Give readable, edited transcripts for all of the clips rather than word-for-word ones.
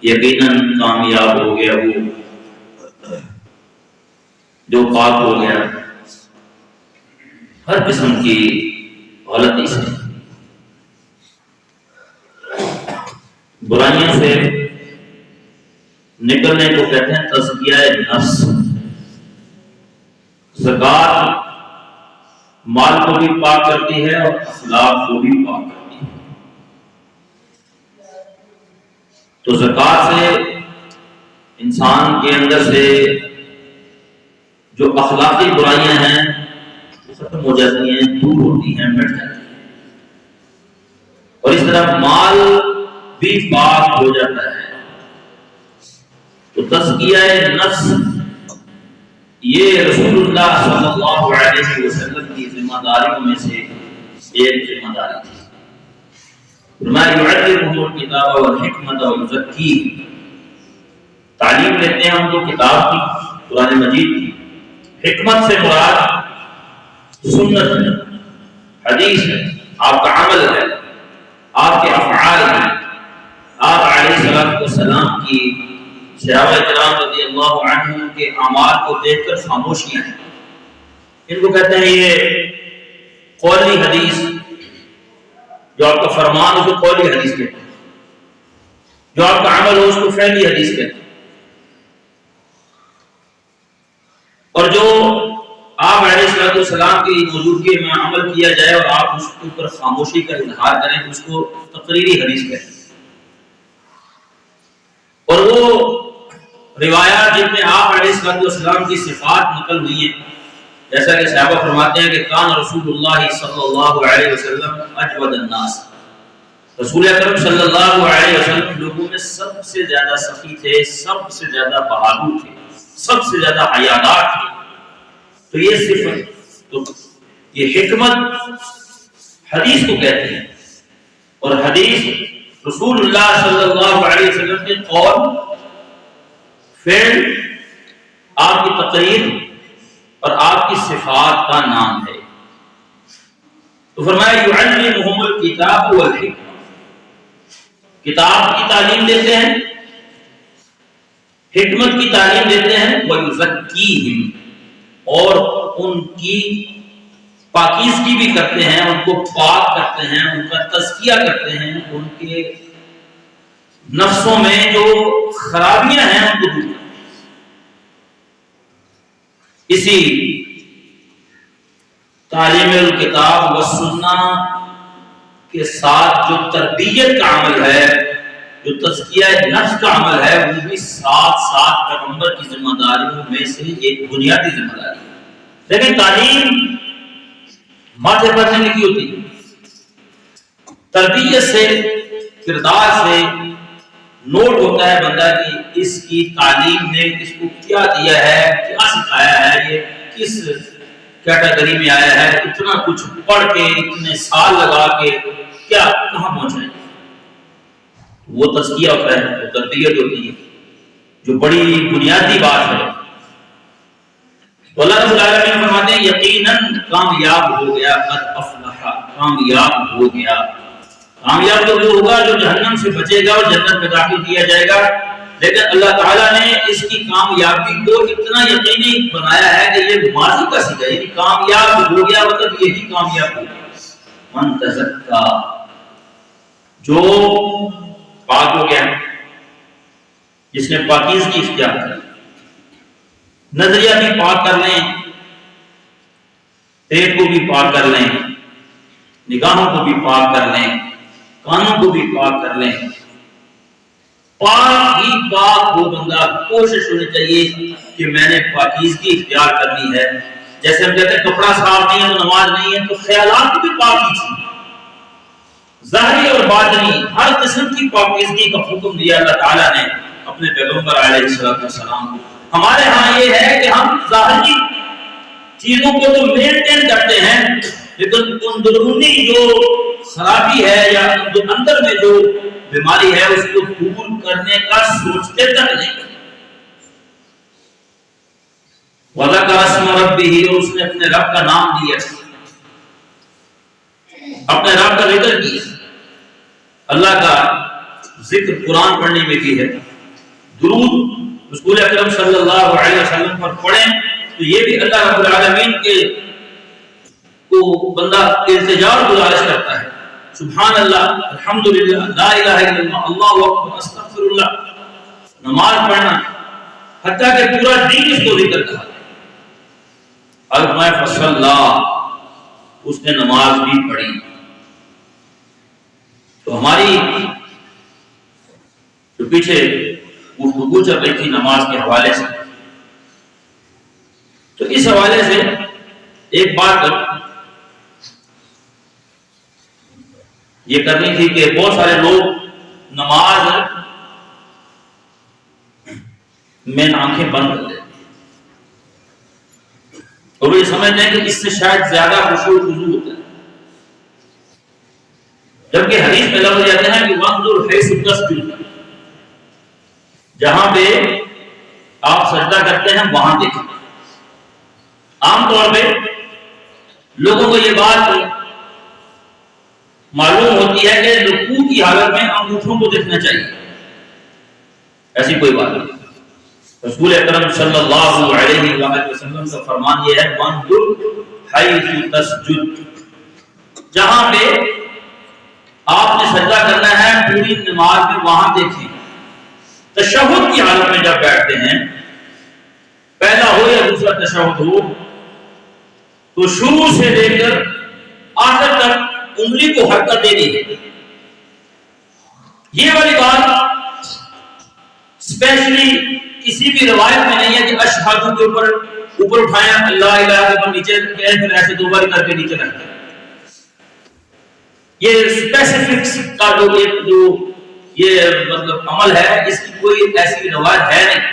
یقیناً کامیاب ہو گیا وہ جو پاک ہو گیا ہر قسم کی غلطی سے، برائیوں سے نکلنے کو کہتے ہیں تزکیہ نفس۔ زکوٰۃ مال کو بھی پاک کرتی ہے اور اخلاق کو بھی پاک کرتی ہے۔ تو زکوٰۃ سے انسان کے اندر سے جو اخلاقی برائیاں ہیں وہ ختم ہو جاتی ہیں، دور ہوتی ہیں، مٹ جاتی ہیں، اور اس طرح مال بھی پاک ہو جاتا ہے۔ تو تزکیہ نفس یہ رسول اللہ صلی اللہ علیہ وسلم کی ذمہ داریوں میں سے ایک ذمہ داری تھی۔ فرمایا یعلمهم الکتاب والحکمت ویزکیہم، تعلیم لیتے ہیں ہم کو کتاب کی، قرآن مجید کی، حکمت سے مراد سنت ہے، حدیث ہے، آپ کا عمل ہے، آپ کے افعال ہیں۔ آپ علیہ السلام کی صحابہ کرام رضی اللہ عنہ کے اعمال کو دیکھ کر خاموشیاں ہیں، ان کو کہتے ہیں یہ قولی حدیث، جو آپ کا فرمان اس کو قولی حدیث کہتے ہیں، جو آپ کا عمل ہو اس کو فعلی حدیث کہتے ہیں۔ اور جو آپ علیہ السلام کی موجودگی میں عمل کیا جائے اور آپ اس کے اوپر خاموشی کا اظہار کریں تو اس کو تقریری حدیث کہتے ہیں۔ اور وہ روایات جن میں آپ علیہ السلام کی صفات نقل ہوئی ہیں، جیسا کہ صحابہ فرماتے ہیں کہ کان رسول اللہ صلی اللہ علیہ وسلم اجود الناس، رسول اکرم صلی اللہ علیہ وسلم لوگوں میں سب سے زیادہ سخی تھے، سب سے زیادہ بہادر تھے، سب سے زیادہ حیادار تھے۔ تو یہ صفت، تو یہ حکمت حدیث کو کہتے ہیں، اور حدیث رسول اللہ صلی اللہ علیہ وسلم کے قول، فعل، آپ کی تقریر اور آپ کی صفات کا نام ہے۔ تو فرمایا یعلمهم الکتاب والحکمہ، کتاب کی تعلیم دیتے ہیں، حکمت کی تعلیم دیتے ہیں، ویزکیہم، اور ان کی پاکیزگی بھی کرتے ہیں، ان کو پاک کرتے ہیں، ان کا تزکیہ کرتے ہیں، ان کے نفسوں میں جو خرابیاں ہیں ان کو دور کرتے ہیں۔ اسی تعلیم الکتاب و سنہ کے ساتھ جو تربیت کا عمل ہے، جو تزکیہ نفس کا عمل ہے، وہ بھی ساتھ ساتھ پیغمبر کی ذمہ داریوں میں سے ایک بنیادی ذمہ داری ہے۔ لیکن تعلیم ماتھے پر نہیں لکھی ہوتی، تربیت سے، کردار سے نوٹ ہوتا ہے بندہ کی اس کی تعلیم نے اس کو کیا دیا ہے، کیا سکھایا ہے، یہ کس کیٹیگری میں آیا ہے، اتنا کچھ پڑھ کے، اتنے سال لگا کے کیا کہاں پہنچا ہے۔ وہ تزکیہ ہوتا ہے، وہ تربیت ہوتی ہے، جو بڑی بنیادی بات ہے۔ تو اللہ رب العالمین فرماتے ہیں یقیناً کامیاب ہو گیا، قد افلح، کامیاب ہو گیا۔ کامیاب تو وہ ہوگا جو جہنم سے بچے گا اور جنت میں داخل کیا جائے گا، لیکن اللہ تعالیٰ نے اس کی کامیابی کو اتنا یقینی بنایا ہے کہ یہ ماضی کا صیغہ ہے، یعنی کامیاب ہو گیا مطلب یہی کامیاب ہو گیا۔ من تزکا، جو پاک ہو گیا، جس نے پاکیزگی اختیار کی، نظریہ بھی پاک کر لیں، پیٹ کو بھی پاک کر لیں، نگاہوں کو بھی پاک کر لیں، کانوں کو بھی پاک کر لیں، پاک ہی پاک وہ بندہ، کوشش ہونی چاہیے کہ میں نے پاکیزگی اختیار کرنی ہے۔ جیسے ہم کہتے ہیں کپڑا صاف نہیں ہے تو نماز نہیں ہے، تو خیالات کو بھی پاک کیجیے، ظاہری اور باطنی ہر قسم کی پاکیزگی کا حکم دیا اللہ تعالیٰ نے اپنے پیغمبر علیہ السلام کو۔ ہمارے ہاں یہ ہے کہ ہم ظاہری چیزوں کو تو مینٹین کرتے ہیں، لیکن اندرونی جو خرابی ہے یا اندر میں جو بیماری ہے اس کو دور کرنے کا سوچتے تک نہیں۔ وَذَكَرَ اسْمَ رَبِّهِ، اور اس نے اپنے رب کا نام لیا، اپنے رب کا ذکر کیا، اللہ کا ذکر قرآن پڑھنے میں کی ہے. درود رسول اکرم صلی اللہ علیہ وسلم پر پڑھیں تو یہ بھی اللہ رب العالمین کے کو بندہ التجا اور گزارش کرتا ہے. سبحان اللہ، الحمدللہ، لا الہ الا اللہ، اللہ اکبر، استغفر اللہ. نماز پڑھنا حتیٰ کہ پورا دین اس کو ذکر کہا. اب میں فصلہ اس نے نماز بھی پڑھی. تو ہماری جو پیچھے گفتگو چل رہی تھی نماز کے حوالے سے، تو اس حوالے سے ایک بات یہ کرنی تھی کہ بہت سارے لوگ نماز میں آنکھیں بند کر لیتے اور وہ یہ سمجھتے ہیں کہ اس سے شاید زیادہ خشوع و خضوع ہوتا ہے، جبکہ حدیث میں لفظ آتے ہیں کہ وانظر حیث تسجد، جہاں پہ آپ سجدہ کرتے ہیں وہاں دیکھیں. عام طور پہ لوگوں کو یہ بات معلوم ہوتی ہے کہ رکوع کی حالت میں انگوٹھوں کو دیکھنا چاہیے. ایسی کوئی بات نہیں. رسول اکرم صلی اللہ علیہ وآلہ وسلم کا فرمان یہ ہے وانظر حیث تسجد، جہاں پہ آپ نے سجدہ کرنا ہے پوری نماز میں وہاں دیکھیں. تشہد کی حالت میں جب بیٹھتے ہیں، پہلا ہو یا دوسرا تشہد ہو، تو شروع سے لے کر آخر تک انگلی کو حرکت دینی ہے. یہ والی بات اسپیشلی کسی بھی روایت میں نہیں ہے کہ اشہد کے اوپر اٹھائیں، اللہ الہ کے اوپر نیچے پھر ایسے دو بار کر کے نیچے رکھتے ہیں. یہ اسپیسیفکس کا جو یہ مطلب عمل ہے، اس کی کوئی ایسی روایت ہے نہیں.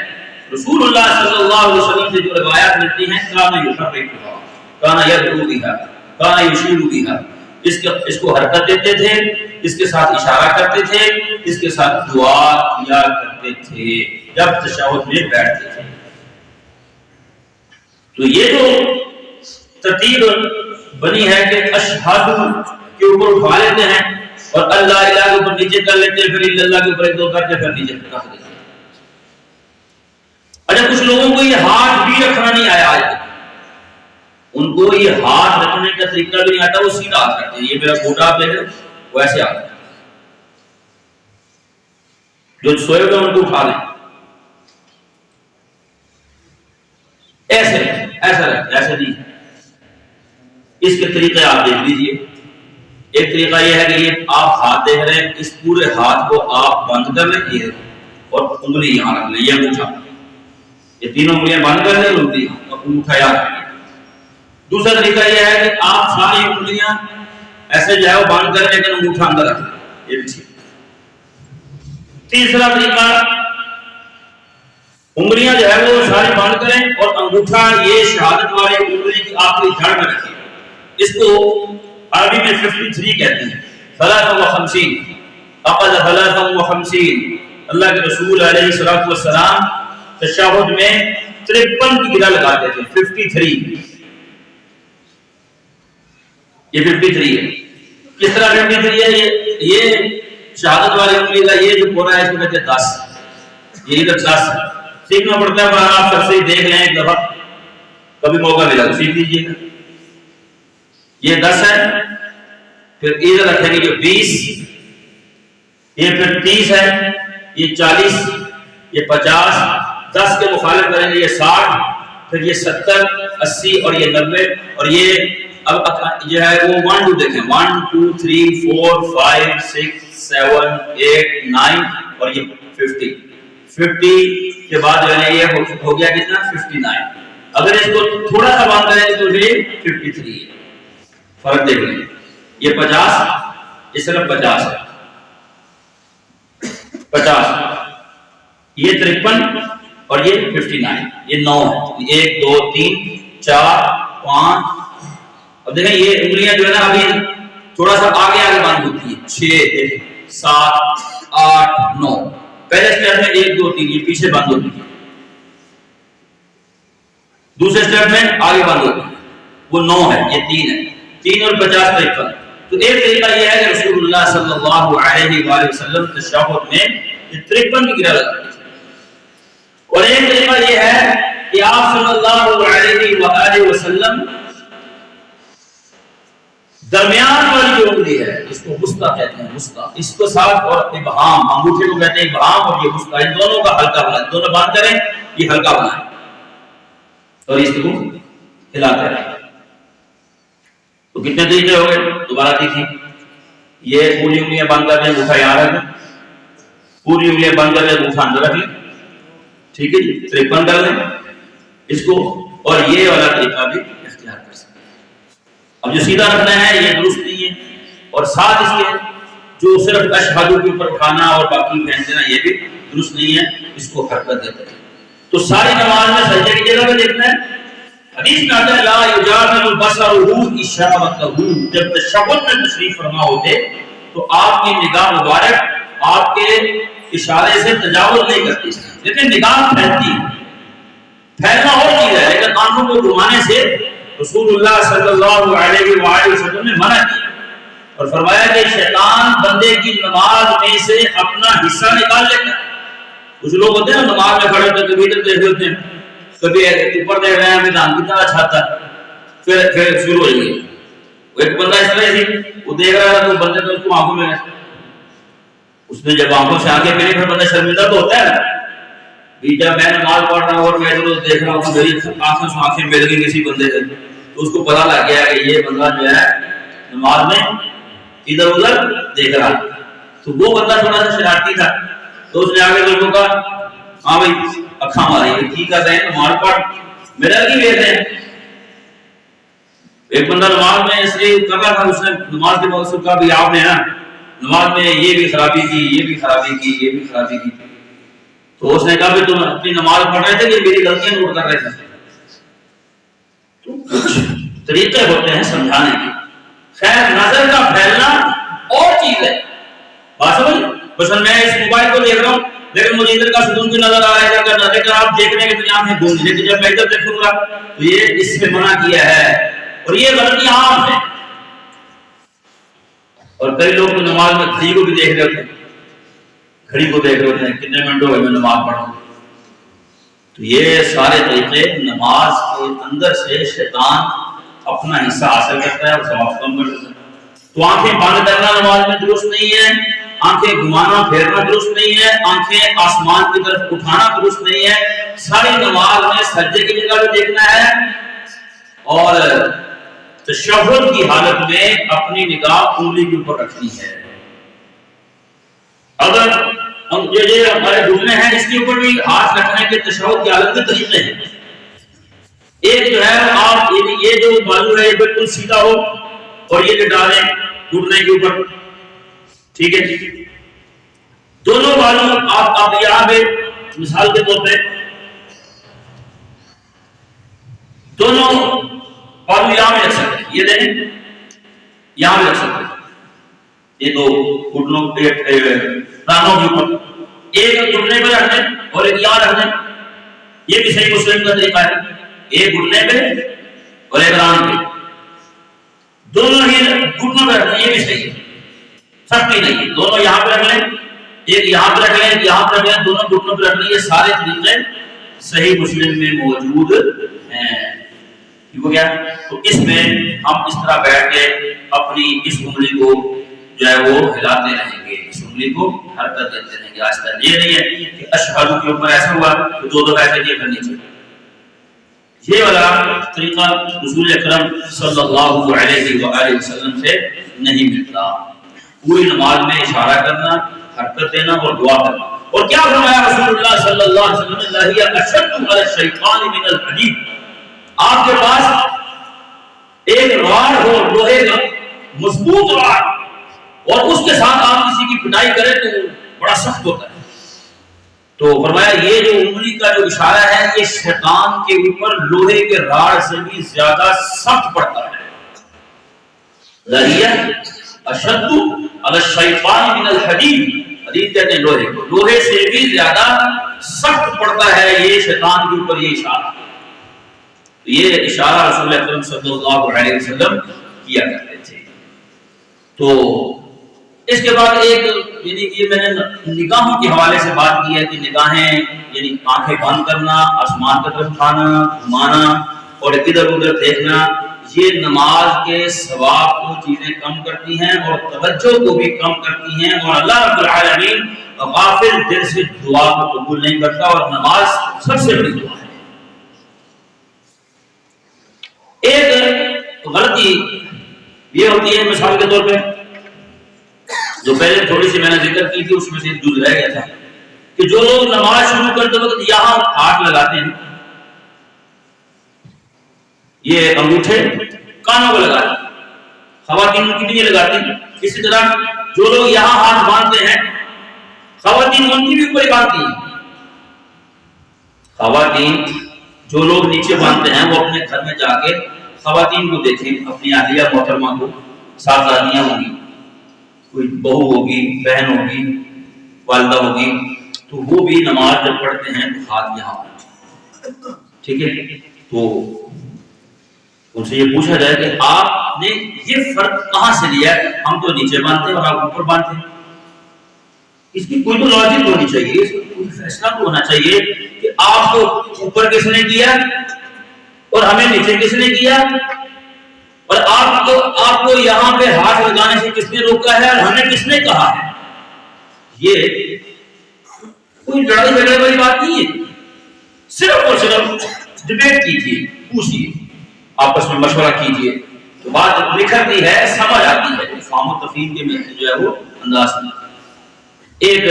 رسول اللہ صلی اللہ علیہ وسلم سے جو روایات ملتی ہیں کان یحرکھا، کان یدعو بہا، کان یشیر بہا، اس کو حرکت دیتے تھے، اس کے ساتھ اشارہ کرتے تھے، اس کے ساتھ دعا کیا کرتے تھے جب تشہد میں بیٹھتے تھے. تو یہ جو ترتیب بنی ہے کہ اشہد کے اوپر اٹھا لیتے ہیں اور اللہ الہ کے اوپر نیچے کر لیتے ہیں، پھر اللہ کے اوپر ایک دو کر کے پھر نیچے رکھ دیتے ہیں. اچھا، کچھ لوگوں کو یہ ہاتھ بھی رکھنا نہیں آیا آج تک. ان کو یہ ہاتھ رکھنے کا طریقہ بھی نہیں آتا، وہ سیدھا ہاتھ رکھتے ہیں. یہ میرا گھوٹا پہ ہے ویسے آتا ہے. جو سوئے ہوئے ان کو اٹھا لیں، ایسے ایسے نہیں. اس کے طریقے آپ دیکھ لیجئے. ایک طریقہ یہ ہے کہ یہ آپ ہاتھ دیکھ رہے ہیں، اس پورے ہاتھ کو آپ بند کر لیں یہ اور انگلی یہاں رکھ لیں، یہ انگوٹھا، یہ تینوں انگلیاں بند کر لیں، انگلی انگوٹھا یاد رکھیں. دوسرا طریقہ یہ ہے کہ آپ ساری انگلیاں ایسے جو ہے وہ بند کریں لیکن انگوٹھا اندر رکھ لیں، یہ بھی ٹھیک. تیسرا طریقہ، انگلیاں جو ہے وہ ساری بند کریں اور انگوٹھا یہ شہادت والے انگلی کی آخری جڑ میں رکھیں. اس کو عربی میں 53 کہتے ہیں. 53 اقل 53. اللہ کے رسول علیہ الصلوۃ والسلام تشہد میں 53 کی گرہ لگاتے تھے. 53 یہ 53 ہے. کس طرح 53 ہے؟ یہ شہادت والی انگلی کا یہ جو پورا ہے اس کو کہتے ہیں 10. یہ ادھر 10 سیکھنا پڑتا ہے، پر آپ سب سے دیکھ لیں ایک دفعہ، کبھی موقع ملا تو سیکھ لیجیے گا. یہ 10 ہے، پھر ادھر رکھیں گے جو 20، یہ پھر 30 ہے، یہ 40، یہ 50، 10 کے مخالف کریں گے یہ 60، پھر یہ 70، 80 اور یہ 90. اور یہ اب جو ہے وہ 1 2 دیکھیں، 1 2 3 4 5 6 7 8 9 اور یہ 50. 50 کے بعد جو ہے یہ ہو گیا کتنا؟ 59. اگر اس کو تھوڑا سا بند کریں تو یہ 53 ہے. فرق دیکھ لیں، یہ 50، یہ صرف 50 ہے، 50، یہ 53 اور یہ 59، یہ 9 ہے. 1 2 3 4 5. اب دیکھیں یہ انگلیاں جو ہے نا ابھی تھوڑا سا آگے بند ہوتی ہے. 6 7 8 9. پہلے اسٹیپ میں 1 2 3 یہ پیچھے بند ہوتی ہے. دوسرے اسٹیپ میں آگے بند ہوتی ہے، وہ 9 ہے، یہ 3 ہے. 3 اور 50 53. تو ایک طریقہ یہ ہے کہ رسول اللہ صلی اللہ علیہ وآلہ وسلم تشہد میں 53 کی گرہ لگاتے تھے، اور ایک طریقہ یہ ہے کہ آپ صلی اللہ علیہ وآلہ وسلم درمیان والی جو انگلی ہے اس کو وسطی کہتے ہیں، وسطی، اس کو ساتھ اور ابہام، انگوٹھے کو کہتے ہیں ابہام، اور یہ وسطی، ان دونوں کا ہلکا بنائیں، دونوں بند کریں، یہ ہلکا بنائیں اور اس کو ہلاتے رہیں۔ تو کتنے طریقے ہو گئے؟ دوبارہ دیکھیں، یہ پوری انگلیاں بند کر لیں، انگوٹھا یہاں رکھ لیں، پوری انگلیاں بند کر لیں، انگوٹھا اندر رکھ لیں، ٹھیک ہے جی، 53 کر لیں اس کو، اور یہ والا طریقہ بھی اختیار کر سکتے ہیں۔ اب جو سیدھا رکھنا ہے یہ درست نہیں ہے، اور ساتھ اس کے جو صرف اشہد کے اوپر اٹھانا اور باقی پھینک دینا یہ بھی درست نہیں ہے، اس کو حرکت دیتے ہیں۔ تو ساری نماز میں سجدے کی جگہ پہ دیکھنا ہے۔ حدیث میں آتا ہے لا یجاوز بصرہ اشارتہ، جب تشہد میں تشریف فرما ہوتے تو آپ کی نگاہ مبارک آپ کے اشارے سے تجاوز نہیں کرتی، لیکن نگاہ پھیلتی ہے، پھیلنا اور چیز ہے، لیکن آنکھوں کو گھمانے سے رسول اللہ صلی اللہ علیہ وآلہ وسلم نے منع کیا اور فرمایا کہ شیطان بندے کی نماز میں سے اپنا حصہ نکال لیتا ہے۔ کچھ لوگ ہوتے ہیں نماز میں کھڑے ہوتے کبھی ادھر دیکھ رہے ہوتے ہیں، کبھی اوپر دیکھ رہے ہیں، میدان کی طرح چھاتا ہے، پھر شروع ہو جائے گی۔ ایک بندہ اس طرح سے وہ دیکھ رہا ہے تو بندے نے اس کو آنکھوں میں، اس نے جب آنکھوں سے آگے پھیری پھر بندہ شرمندہ تو ہوتا ہے نا، جب میں نماز پڑھ رہا ہوں اور میں دیکھ رہا ہوں کہ میری آنکھوں سے آنکھیں مل گئی کسی بندے سے، تو اس کو پتا لگ گیا کہ یہ بندہ جو ہے نماز میں ادھر ادھر دیکھ رہا ہے۔ تو وہ بندہ تھوڑا سا شرارتی تھا، تو اس نے آگے لوگوں کا ہاں بھائی اکھاں ماری، ٹھیک کر رہے ہیں نماز پڑھ، میرا کی دیکھ رہے ہیں۔ ایک بندہ نماز میں اس لیے کر رہا تھا، اس نے نماز کے بعد کہا بھی آپ نے نا نماز میں یہ بھی خرابی کی، یہ بھی خرابی کی، یہ بھی خرابی کی۔ تو اس نے کہا بھی تم اپنی نماز پڑھ رہے تھے کہ میری غلطیاں نوٹ کر رہے تھے؟ تو کچھ طریقے ہوتے ہیں سمجھانے کے۔ خیر نظر کا پھیلنا اور چیز ہے، بات سمجھ؟ بس میں اس موبائل کو دیکھ رہا ہوں لیکن مجھے ادھر کا ستون بھی نظر آ رہا ہے، ادھر کا، لیکن آپ دیکھ رہے ہیں کہ میری آنکھیں گونج، لیکن جب میں ادھر دیکھوں گا تو یہ اس سے منع کیا ہے، اور یہ غلطی عام ہے۔ اور کئی لوگ تو نماز میں گھڑی کو بھی دیکھ رہے ہوتے ہیں، گھڑی کو دیکھ رہے ہوتے ہیں کتنے منٹ ہو گئے میں نماز پڑھوں۔ تو یہ سارے طریقے نماز کے اندر سے شیطان اپنا حصہ حاصل کرتا ہے اور ثواب کم کر دیتا ہے۔ تو آنکھیں بند کرنا نماز میں درست نہیں ہے، آنکھیں گھمانا پھیرنا درست نہیں ہے، آنکھیں آسمان کی طرف اٹھانا درست نہیں ہے۔ ساری نماز میں سجدے کی جگہ پہ دیکھنا ہے، اور تشہد کی حالت میں اپنی نگاہ انگلی کے اوپر رکھنی ہے۔ اگر یہ ہمارے گھٹنے ہیں اس کے اوپر بھی ہاتھ رکھنے کے تشہد کی حالت کے طریقے ہیں۔ ایک جو ہے آپ یہ جو بازو ہے یہ بالکل سیدھا ہو، اور یہ جو ڈالیں گھٹنے کے اوپر، ٹھیک ہے، دونوں بازو آپ یہاں پہ مثال کے طور پہ دونوں بازو یہاں میں رکھ سکتے ہیں، یہ دیکھیں یہاں میں رکھ سکتے ہیں، یہ دو گھٹنوں رانوں کے اوپر، ایک گھٹنے پہ رکھ دیں اور ایک یہاں رکھ دیں، یہ بھی صحیح مسلم کا طریقہ ہے، ایک گھٹنے پہ اور ایک ران پہ، دونوں ہی گھٹنوں پہ رکھ دیں، یہ بھی صحیح ہے، سختی نہیں ہے، دونوں یہاں پہ رکھ لیں، ایک یہاں پہ رکھ لیں، ایک یہاں پہ رکھ لیں، دونوں گھٹنوں پہ رکھ لیں، یہ سارے طریقے صحیح مسلم میں موجود ہیں۔ ٹھیک کیا؟ تو اس میں ہم اس طرح بیٹھ کے اپنی اس انگلی کو جو ہے وہ ہلاتے رہیں گے، اس انگلی کو حرکت دیتے رہیں گے آہستہ۔ یہ نہیں ہے کہ اشہد کے اوپر ایسا ہوا تو دو ایسے یہ کرنی چاہیے۔ یہ والا طریقہ رسول اکرم صلی اللہ علیہ وآلہ وسلم سے نہیں ملتا۔ پوری نماز میں اشارہ کرنا، حرکت دینا اور دعا کرنا۔ اور کیا فرمایا رسول اللہ صلی اللہ علیہ وسلم نے؟ لہی اشد علی الشیطان من الحدید، آپ کے پاس ایک راڑ ہو لوہے کا، مضبوط راڑ، اور اس کے ساتھ آپ کسی کی پٹائی کریں تو بڑا سخت ہوتا ہے۔ تو فرمایا یہ جو انگلی کا جو اشارہ ہے یہ شیطان کے اوپر لوہے کے راڑ سے بھی زیادہ سخت پڑتا ہے۔ لہی اشد علی الشیطان من الحدید، حدید کہتے ہیں لوہے کو، لوہے سے بھی زیادہ سخت پڑتا ہے یہ شیطان کے اوپر یہ اشارہ۔ یہ اشارہ رسول اکرم صلی اللہ علیہ وسلم کیا کرتے تھے۔ تو اس کے بعد ایک یعنی یہ میں نے نگاہوں کے حوالے سے بات کی ہے کہ نگاہیں یعنی آنکھیں بند کرنا، آسمان کی طرف اٹھانا، گھمانا اور ادھر ادھر دیکھنا، یہ نماز کے ثواب کو چیزیں کم کرتی ہیں اور توجہ کو بھی کم کرتی ہیں، اور اللہ رب العالمین غافل دل سے دعا کو قبول نہیں کرتا، اور نماز سب سے بڑی دعا ہے۔ ایک غلطی یہ ہوتی ہے مثال کے طور پہ جو پہلے تھوڑی سی میں نے ذکر کی تھی، اس میں سے ایک جز رہ گیا تھا کہ جو لوگ نماز شروع کرتے وقت یہاں ہاتھ لگاتے ہیں، یہ انگوٹھے کانوں کو لگاتے ہیں، خواتین کی بھی نہیں لگاتی، اسی طرح جو لوگ یہاں ہاتھ باندھتے ہیں خواتین ان کی بھی اوپر باندھتی ہیں۔ خواتین جو لوگ نیچے باندھتے ہیں وہ اپنے گھر میں جا کے خواتین کو دیکھیں، اپنی اہلیہ محترمہ کو، صاحبزادیاں ہوں گی، کوئی بہو ہوگی، بہن ہوگی، والدہ ہوگی، تو وہ بھی نماز جب پڑھتے ہیں تو ہاتھ یہاں ہوتے ہیں، ٹھیک ہے؟ تو ان سے یہ پوچھا جائے کہ آپ نے یہ فرق کہاں سے لیا ہے؟ ہم تو نیچے باندھتے ہیں اور آپ اوپر باندھتے ہیں۔ اس کی کوئی تو لاجک ہونی چاہیے، اس کا کوئی فیصلہ تو ہونا چاہیے کہ آپ کو اوپر کس نے کیا اور ہمیں نیچے کس نے کیا، اور آپ کو یہاں پہ ہاتھ لگانے سے کس نے روکا ہے اور ہمیں کس نے کہا ہے۔ یہ کوئی لڑائی جھگڑے والی بات نہیں ہے، صرف اور صرف ڈیبیٹ کیجیے، پوچھیے، آپس میں مشورہ کیجیے، تو بات نکھرتی ہے، سمجھ آتی ہے، فہم و تفہیم کے میں جو ہے وہ انداز میں۔ ایک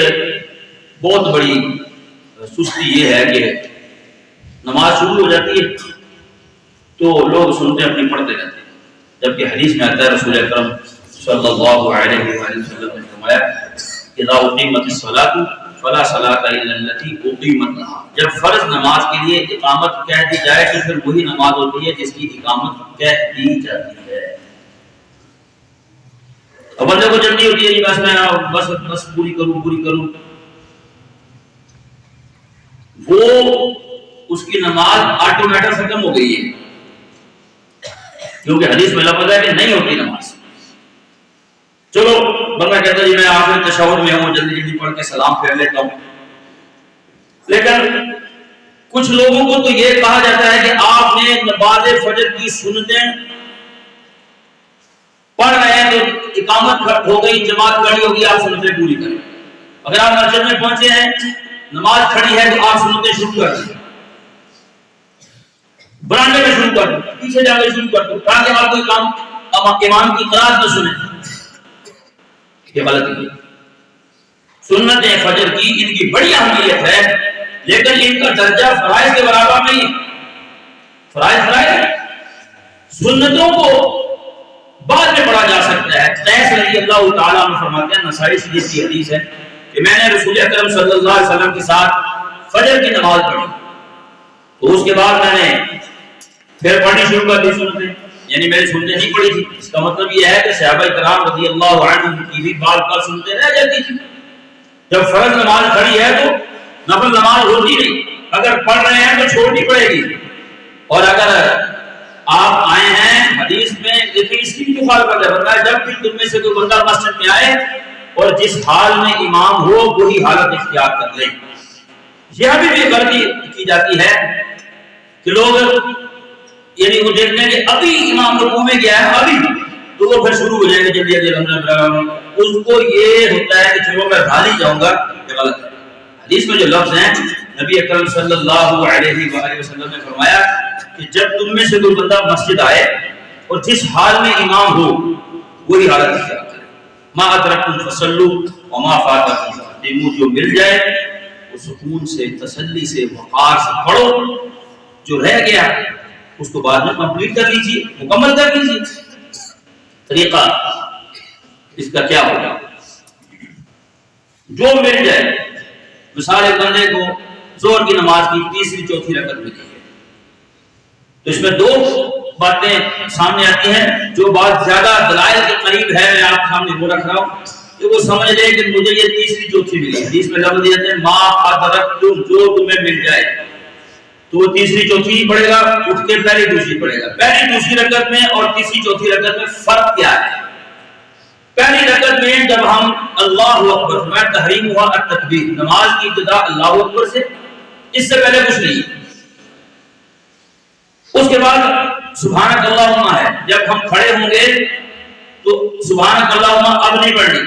بہت بڑی سستی یہ ہے کہ نماز شروع ہو جاتی ہے تو لوگ سنتے اپنی پڑھتے رہتے ہیں، جبکہ حدیث میں آتا ہے رسول اکرم صلی اللہ علیہ وآلہ وسلم نے فرمایا اذا اقیمت الصلاۃ فلا صلاۃ الا التي اقیمت لها، جب فرض نماز کے لیے اقامت کہہ دی جائے تو پھر وہی نماز ہوتی ہے جس کی اقامت کہہ دی جاتی ہے۔ اور بندے کو جلدی ہوتی ہے کہ بس میں بس پوری کروں، وہ اس کی نماز آٹومیٹک ختم ہو گئی ہے، کیونکہ حدیث میں لفظ ہے کہ نہیں ہوتی نماز۔ چلو بندہ کہتا ہے جی میں آخر تشہد میں ہوں، جلدی پڑھ کے سلام پھیر لیتا ہوں، لیکن کچھ لوگوں کو تو یہ کہا جاتا ہے کہ آپ نے نماز فجر کی سنتیں پڑھ رہے ہیں تو اقامت ہو گئی، جماعت کھڑی ہوگی، آپ سنتیں پوری کریں۔ اگر آپ مسجد میں پہنچے ہیں، نماز کھڑی ہے، تو آپ سنتیں شروع کر دیں، برانڈے میں شروع کر دیں، پیچھے جا کے شروع کر دیں، تاکہ آپ کوئی کام امام کی قرات نہ سنیں۔ یہ غلط ہے۔ سنتیں فجر کی ان کی بڑی اہمیت ہے، لیکن ان کا درجہ فرائض کے برابر نہیں ہے۔ فرائض سنتوں کو بعد میں پڑھا جا سکتا ہے۔ قیس رضی اللہ تعالیٰ عنہ فرماتے ہیں، نسائی شریف کی حدیث ہے کہ میں نے رسول اکرم صلی اللہ علیہ وسلم کے ساتھ فجر کی نماز پڑھی، تو اس کے بعد میں نے پھر پڑھنی شروع کر دی سنتیں، یعنی میں نے سنتیں نہیں پڑھی تھی۔ اس کا مطلب یہ ہے کہ صحابہ کرام رضی اللہ عنہم کی بھی بال بال سنتیں رہ جاتی تھی۔ جب فرض نماز کھڑی ہے تو نفل نماز ہوتی نہیں، اگر پڑھ رہے ہیں تو چھوڑنی پڑے گی، اور اگر آپ آئے ہیں حدیث میں دیکھیں اس کی بھی مخالفت ہے، بتایا جب بھی تم میں سے کوئی بندہ مسجد میں آئے اور جس حال میں امام ہو وہی حالت اختیار کر لے۔ یہ بھی غلطی کی جاتی ہے کہ لوگ یعنی وہ دیکھتے ہیں کہ ابھی امام رکوع میں گیا ہے ابھی، تو وہ پھر شروع ہو جائیں گے جلدی اس کو یہ ہوتا ہے کہ چلو میں بھالی جاؤں گا، یہ غلط ہے۔ حدیث میں جو لفظ ہیں نبی اکرم صلی اللہ علیہ وآلہ وسلم نے فرمایا کہ جب تم میں سے کوئی بندہ مسجد آئے اور جس حال میں امام ہو وہی حالت اختیار کرے۔ ما ادرکتم فصلوا وما فاتکم فاتموا، جو مل جائے وہ سکون سے، تسلی سے، وقار سے پڑھو، جو رہ گیا اس کو بعد میں کمپلیٹ کر لیجیے، مکمل کر لیجیے۔ طریقہ اس کا کیا ہوگا؟ جو مل جائے، مثال ایک بندے کو ظہر کی نماز کی تیسری چوتھی رکعت ملی ہے، تو اس میں دو باتیں سامنے آتی ہیں، جو بات زیادہ دلائل کے قریب ہے میں آپ سامنے وہ رکھ رہا ہوں کہ وہ سمجھ لے کہ مجھے یہ تیسری چوتھی ملی ہے۔ حدیث میں لفظ دیتے ہیں ما ادرکتم، جو تمہیں مل جائے، تو وہ تیسری چوتھی ہی پڑھے گا، اٹھ کے پہلی دوسری پڑھے گا۔ پہلی دوسری رکعت میں اور تیسری چوتھی رکعت میں فرق کیا ہے؟ پہلی رکعت میں جب ہم اللہ اکبر فرمایا، تحریم ہوا التکبیر، نماز کی ابتدا اللہ اکبر سے، اس سے پہلے کچھ نہیں۔ اس کے بعد سبحانک اللہم ہے، جب ہم کھڑے ہوں گے تو سبحانک اللہم اب نہیں پڑھنی۔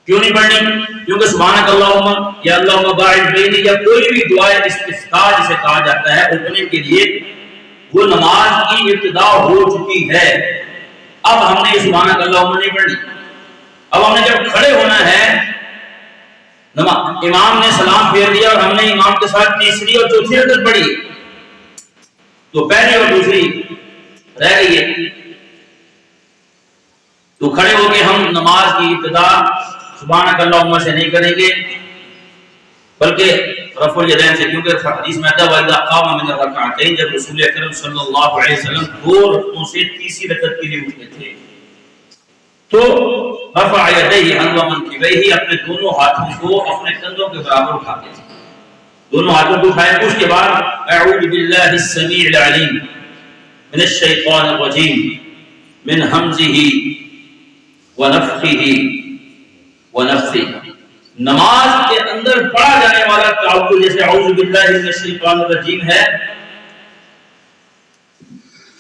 کیوں نہیں پڑھنی؟ کیونکہ سبحانک اللہم یا اللہم باعث بینی یا کوئی بھی دعا استفتاح جسے کہا جاتا ہے اوپننگ کے لیے، وہ نماز کی ابتدا ہو چکی ہے۔ اب ہم نے سبحانک اللہم نہیں پڑھنی۔ اب ہم نے جب کھڑے ہونا ہے، امام نے سلام پھیر دیا اور ہم نے امام کے ساتھ تیسری اور چوتھی رکعت پڑھی، تو پہلی اور دوسری رہ گئی ہے، تو کھڑے ہو کے ہم نماز کی ابتدا سبحانک اللہم سے نہیں کریں گے، بلکہ رفع الیدین سے، کیونکہ حدیث میں آتا ہے وَإِذَا قَامَ مِنَ الرَّكْعَتَيْنِ، جب رسول اکرم صلی اللہ علیہ وسلم 2 رکعتوں سے تیسری رکعت کے لیے اٹھتے تھے تو رفع یدیہ حذو منکبیہ، اپنے دونوں ہاتھوں کو اپنے کندھوں کے برابر اٹھاتے تھے، دونوں ہاتھوں کو اٹھائے۔ اس کے بعد اعوذ باللہ السمیع العلیم من الشیطان الرجیم من ہمزہ ونفخہ ونفثہ، نماز کے اندر پڑھا جانے والا تعوذ جیسے اعوذ باللہ من الشیطان الرجیم ہے،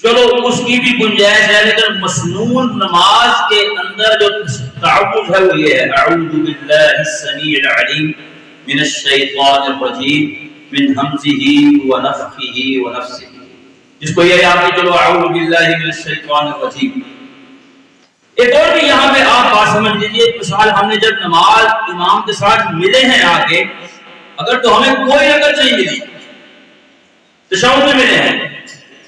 چلو اس کی بھی گنجائش ہے، لیکن مسنون نماز کے اندر جو تعوذ ہے وہ یہ ہے اعوذ باللہ السمیع العلیم من الشیطان الرجیم من ہمزہ ونفخہ ونفثہ، جس کو یہ یاد ہے چلو اعوذ باللہ من الشیطان الرجیم۔ ایک اور بھی یہاں پہ آپ بات سمجھ لیجیے، مثال ہم نے جب نماز امام کے ساتھ ملے ہیں آگے، اگر تو ہمیں کوئی رکعت نہیں ملی، تشہد میں ملے ہیں،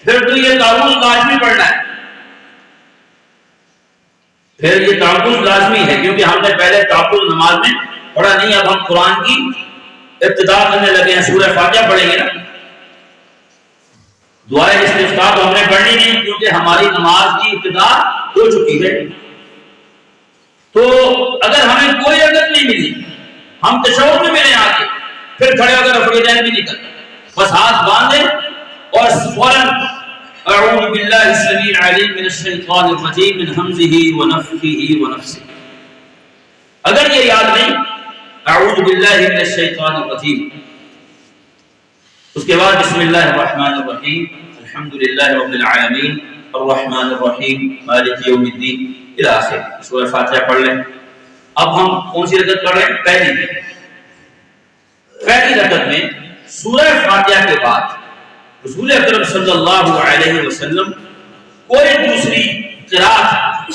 پھر تو یہ تعوذ لازمی پڑھنا ہے، پھر یہ تعوذ لازمی ہے، کیونکہ ہم نے پہلے تعوذ نماز میں پڑھا نہیں، اب ہم قرآن کی ابتدا کرنے لگے ہیں، سورہ فاتحہ پڑھیں گے نا، دعائے استفتاح تو ہم نے پڑھنی نہیں کیونکہ ہماری نماز کی ابتدا ہو چکی ہے۔ تو اگر ہمیں کوئی رکعت نہیں ملی، ہم تشہد میں ملے آگے، پھر کھڑے ہو کر رفع الیدین بھی نہیں کرتے، بس ہاتھ باندھے اور فوراً اعوذ باللہ السمیع العلیم من الشیطان الرجیم من ہمزہ ونفخہ ونفثہ، اگر یہ یاد نہیں اعوذ باللہ من الشیطان الرجیم، اس کے بعد بسم اللہ الرحمن الرحیم الحمدللہ رب العالمین الرحمن الرحیم مالک یوم الدین الی آخر، سورہ فاتحہ پڑھ لیں۔ اب ہم کون سی رکعت پڑھ رہے ہیں؟ پہلی رکعت میں سورہ فاتحہ کے بعد رسول اکرم صلی اللہ علیہ وسلم کوئی دوسری قرات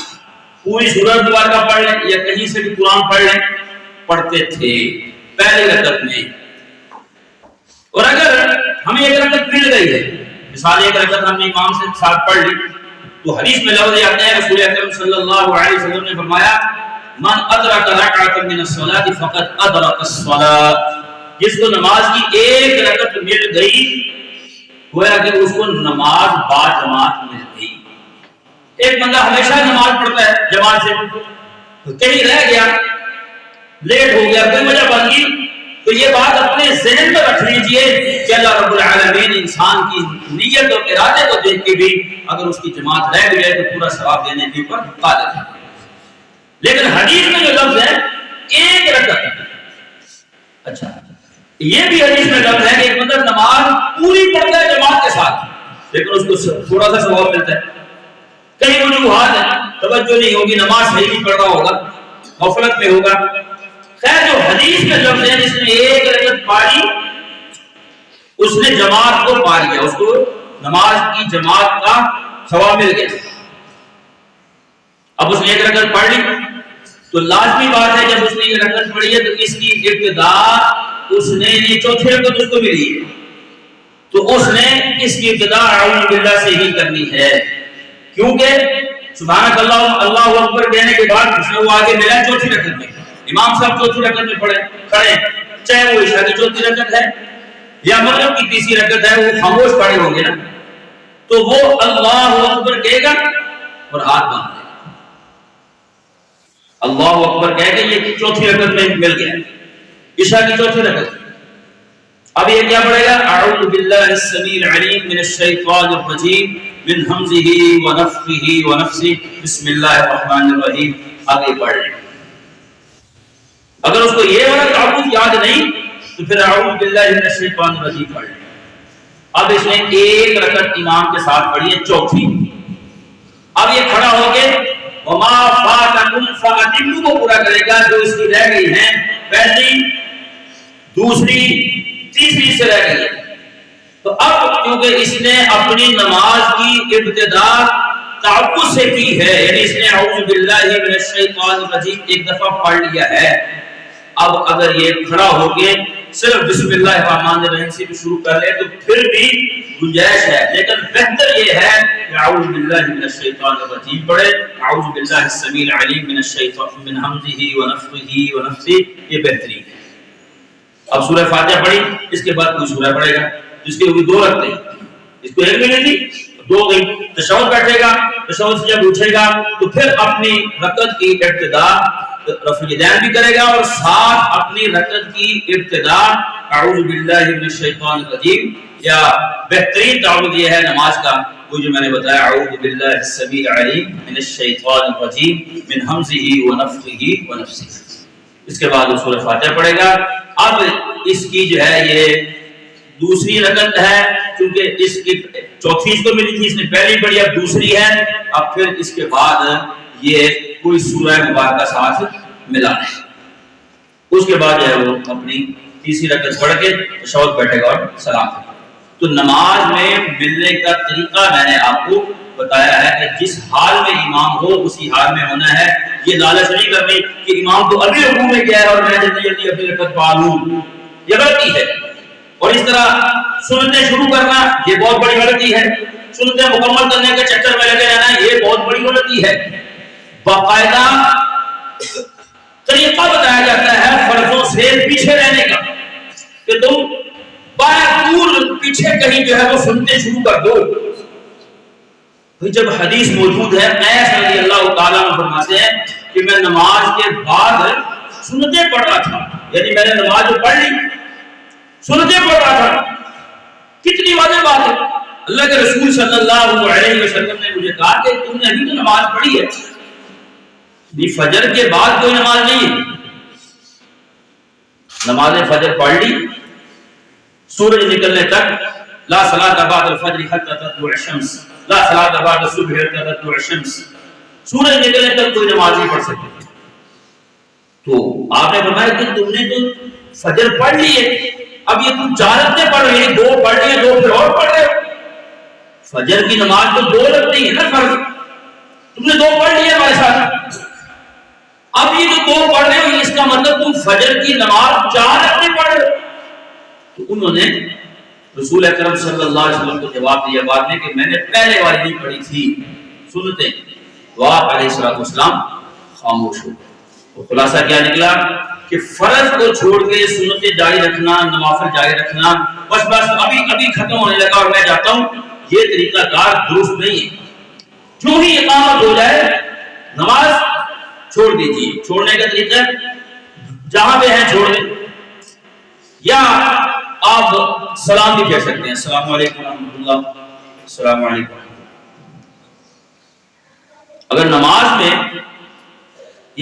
پوری سورہ مبارکہ پڑھ لیں یا کہیں سے بھی قرآن پڑھ لیں پڑھتے تھے پہلی رکعت میں۔ اور اگر ہمیں ایک رکعت مل گئی ہے، مثال ایک رکعت ہم نے امام سے ساتھ پڑھ لی، تو حدیث میں لفظ آتے ہیں رسول اکرم صلی اللہ علیہ وسلم نے فرمایا من ادرک رکعۃ من الصلاۃ فقد ادرک الصلاۃ، جس کو نماز کی ایک رکعت مل گئی گویا کہ اس کو نماز با جماعت مل گئی۔ ایک بندہ ہمیشہ نماز پڑھتا ہے جماعت سے، کہیں رہ گیا، لیٹ ہو گیا، کوئی وجہ بن گئی، تو یہ بات اپنے ذہن میں رکھ لیجئے کہ اللہ رب العالمین انسان کی نیت اور ارادے کو دیکھ کے بھی اگر اس کی جماعت رہ بھی جائے تو پورا ثواب دینے کے اوپر قادر ہے۔ لیکن حدیث میں جو لفظ ہے ایک رکعت، اچھا یہ بھی حدیث میں لفظ ہے کہ ایک بندہ نماز پوری پڑھتا ہے جماعت کے ساتھ لیکن اس کو تھوڑا سا ثواب ملتا ہے، کئی وجوہات ہیں، توجہ نہیں ہوگی، نماز صحیح نہیں پڑھ رہا ہوگا، غفلت میں ہوگا، خیر جو حدیث میں لفظ ہے جس نے ایک رکعت پڑھی اس نے جماعت کو پا لیا، اس کو نماز کی جماعت کا ثواب مل گیا۔ اب اس نے ایک رکعت پڑھ لی تو لازمی بات ہے جب اس نے یہ رکعت پڑھی ہے تو اس کی ابتدا اس نے یہ چوتھی رکعت اس کو ملی ہے تو اس نے اس کی ابتدا اعوذ باللہ سے ہی کرنی ہے، کیونکہ سبحانک اللہ اکبر کہنے کے بعد اس نے وہ آگے ملا چوتھی رکعت میں، امام صاحب چوتھی رکعت میں پڑھے کھڑے، چاہے وہ عشاء کی چوتھی رکعت ہے یا مغرب کی تیسری رکعت ہے، وہ خاموش پڑے ہوں گے نا، تو وہ اللہ اکبر کہے گا اور ہاتھ باندھ دے گا، اللہ اکبر کہے گا، یہ چوتھی رکعت میں مل گیا، عشاء کی چوتھی رکعت۔ اب یہ کیا پڑھے گا؟ اعوذ باللہ السمیع العلیم من الشیطان الرجیم من ہمزہ ونفخہ ونفثہ بسم اللہ الرحمن الرحیم. آگے پڑھ لیں. اگر اس کو یہ والا تعوذ یاد نہیں تو پھر اعوذ باللہ من الشیطان الرجیم پڑھ لیں. اب اس نے ایک رکعت امام کے ساتھ پڑھی ہے، چوتھی. اب یہ کھڑا ہو کے وما فاتکم فاتموا کو پورا کرے گا، جو اس کی رہ گئی ہیں پہلی، دوسری، تیسری سے رہ گئی ہے. تو اب کیونکہ اس نے اپنی نماز کی ابتدا تعوذ سے کی ہے، یعنی اس نے اعوذ باللہ من الشیطان الرجیم ایک دفعہ پڑھ لیا ہے، اب اگر یہ کھڑا ہو کے صرف بسم اللہ الرحمن الرحیم سے شروع کر لے تو پھر بھی گنجائش ہے، لیکن بہتر یہ ہے کہ اعوذ باللہ من الشیطان الرجیم پڑھے. اعوذ باللہ السمیع العلیم من الشیطان من ہمزہ ونفخہ ونفثہ، یہ بہترین ہے. اب سورہ فاتحہ پڑھی، اس کے بعد کوئی سورہ پڑھے گا جس کے دو رکھتے ہیں، اس کو ایک ملے تھی دو گئی. تشہد بیٹھے گا، تشہد سے جب اٹھے گا تو پھر اپنی رکعت کی ابتدا رفع الیدین بھی کرے گا اور ساتھ اپنی رکعت کی ابتدا اعوذ باللہ من الشیطان الرجیم، یا بہترین تعوذ یہ ہے نماز کا وہ جو میں نے بتایا، اعوذ باللہ السمیع العلیم من الشیطان الرجیم من ہمزہ ونفخہ ونفثہ. اس کے بعد وہ سورہ فاتحہ پڑھے گا. اب اس کی جو ہے یہ دوسری رکعت ہے، کیونکہ اس کی چوتھی اس کو ملی تھی، اس نے پہلی پڑھی، اب دوسری ہے. اب پھر اس کے بعد یہ کوئی سورہ مبارکہ ساتھ ملا ہے. اس کے بعد جو ہے وہ اپنی تیسری رکعت پڑھ کے تشہد بیٹھے گا اور سلام کرے گا. تو نماز میں ملنے کا طریقہ میں نے آپ کو بتایا ہے کہ جس حال میں امام ہو اسی حال میں ہونا ہے. یہ لالچ نہیں کرنی کہ امام تو ابھی رکوع میں گیا ہے اور میں جلدی جلدی اپنی رکعت پا لوں، یہ غلطی ہے. اور اس طرح سنتیں شروع کرنا یہ بہت بڑی غلطی ہے. سنتیں مکمل کرنے کے چکر میں لگے رہنا یہ بہت بڑی غلطی ہے. باقاعدہ طریقہ بتایا جاتا ہے فرضوں سے پیچھے رہنے کا، کہ تم باہر دور پیچھے کہیں جو ہے وہ سنتے شروع کر دو. جب حدیث موجود ہے، انس رضی اللہ تعالیٰ عنہ فرماتے ہیں کہ میں نماز کے بعد سنتیں پڑھ رہا تھا، یعنی میں نے نماز پڑھ لی سنتیں پڑھ رہا تھا. کتنی واضح بات ہے. اللہ کے رسول صلی اللہ علیہ وسلم نے مجھے کہا کہ تم نے ابھی تو نماز پڑھی ہے، فجر کے بعد کوئی نماز نہیں، نماز فجر پڑھ لی سورج نکلنے تک، لا صلاۃ بعد الفجر حتی تطلع الشمس، لا صلاۃ بعد الصبح حتی تطلع الشمس، سورج نکلنے تک کوئی نماز نہیں پڑھ سکتے. تو آپ نے فرمایا کہ تم نے تو فجر پڑھ لی ہے، اب یہ تم چار رکعتیں پڑھ رہے ہیں، دو پڑھ لی ہیں، دو پھر اور پڑھ رہے ہو. فجر کی نماز تو دو رکعتیں ہیں نا فرض، تم نے دو پڑھ لی ہے ہمارے ساتھ. اب یہ جو دو پڑھ رہے ہو اس کا مطلب تم فجر کی نماز چار رکعتیں پڑھ رہے ہو. تو انہوں نے رسول اکرم صلی اللہ علیہ وسلم کو جواب دیا بعد میں کہ میں نے پہلے والی نہیں پڑھی تھی سنتیں. تو آپ علیہ الصلوۃ والسلام خاموش ہو. تو خلاصہ کیا نکلا کہ فرض کو چھوڑ کے سنتیں جاری رکھنا، نوافل جاری رکھنا، بس ابھی ختم ہونے لگا اور میں جاتا ہوں، یہ طریقہ کار درست نہیں ہے. جو ہی اقامت ہو جائے نماز چھوڑ دیجیے. چھوڑنے کا طریقہ جہاں پہ ہیں چھوڑ دیں، یا آپ سلام بھی کہہ سکتے ہیں، السلام علیکم ورحمۃ اللہ، السلام علیکم. اگر نماز میں